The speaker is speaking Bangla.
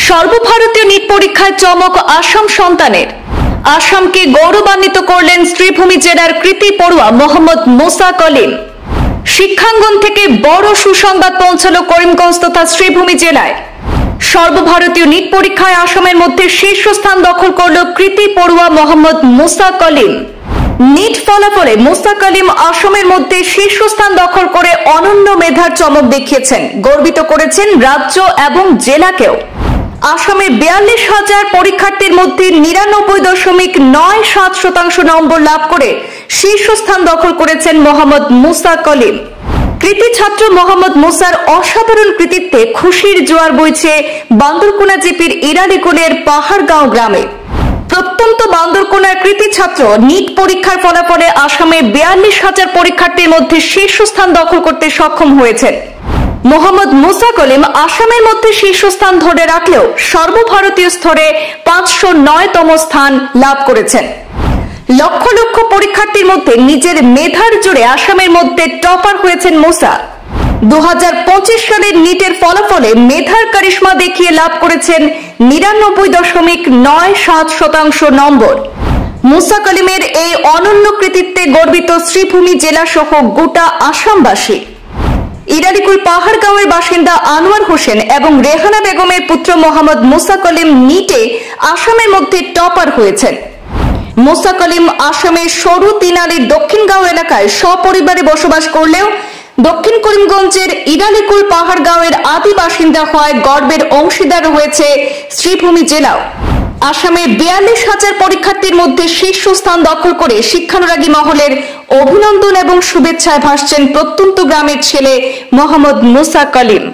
সর্বভারতীয় নিট পরীক্ষায় চমক আসাম সন্তানের। আসামকে গৌরবান্বিত করলেন শ্রীভূমি জেলার কৃতি পড়ুয়া মোহাম্মদ মুসা কলিম। শিক্ষাঙ্গন থেকে বড় সুসংবাদ পৌঁছালো করিমগঞ্জ তথা শ্রীভূমি জেলায়। সর্বভারতীয় নিট পরীক্ষায় আসামের মধ্যে শীর্ষস্থান দখল করল কৃতি পড়ুয়া মোহাম্মদ মুসা কলিম। নিট ফলাফলে মুসা কলিম আসামের মধ্যে শীর্ষস্থান দখল করে অনন্য মেধার চমক দেখিয়েছেন, গর্বিত করেছেন রাজ্য এবং জেলাকেও। আসামের 42,000 পরীক্ষার্থীর মধ্যে 99.97% নম্বর লাভ করে শীর্ষস্থান দখল করেছেন মোহাম্মদ মুসা কলিম। কৃতি ছাত্র মোহাম্মদ মুসার অসাধারণ কৃতিত্বে খুশির জোয়ার বইছে বান্দরকোনা জিপির ইরালিকুলের পাহাড়গাঁও গ্রামে। প্রত্যন্ত বান্দরকোনার কৃতি ছাত্র নিট পরীক্ষার ফলাফলে আসামে 42,000 পরীক্ষার্থীর মধ্যে শীর্ষস্থান দখল করতে সক্ষম হয়েছেন। মোহাম্মদ মুসা কলিম আসামের মধ্যে শীর্ষস্থান ধরে রাখলেও সর্বভারতীয় স্তরে 509তম স্থান লাভ করেছেন। লক্ষ লক্ষ পরীক্ষার্থীর মধ্যে নিজের মেধার জোরে আসামের মধ্যে টপার হয়েছেন মুসা। 2025 সালের নিটের ফলাফলে মেধার কারিশমা দেখিয়ে লাভ করেছেন 99.97% নম্বর। মুসা কলিমের এই অনন্য কৃতিত্বে গর্বিত শ্রীভূমি জেলা সহ গোটা আসামবাসী। ইরালিকুল পাহাড়গাঁওয়ের বাসিন্দা আনোয়ার হোসেন এবং রেহানা বেগমের পুত্র মোহাম্মদ মুসা কলিম নিটে আসামের মধ্যে টপার হয়েছেন। মুসা কলিম আসামের সরু তিনালির দক্ষিণগাঁও এলাকায় সপরিবারে বসবাস করলেও দক্ষিণ করিমগঞ্জের ইরালিকুল পাহাড়গাঁওয়ের আদি বাসিন্দা হয় গর্বের অংশীদার হয়েছে শ্রীভূমি জেলাও। আসামে 42,000 পরীক্ষার্থীর মধ্যে শীর্ষস্থান দখল করে শিক্ষানুরাগী মহলের অভিনন্দন এবং শুভেচ্ছায় ভাসছেন প্রত্যন্ত গ্রামের ছেলে মোহাম্মদ মুসা কলিম।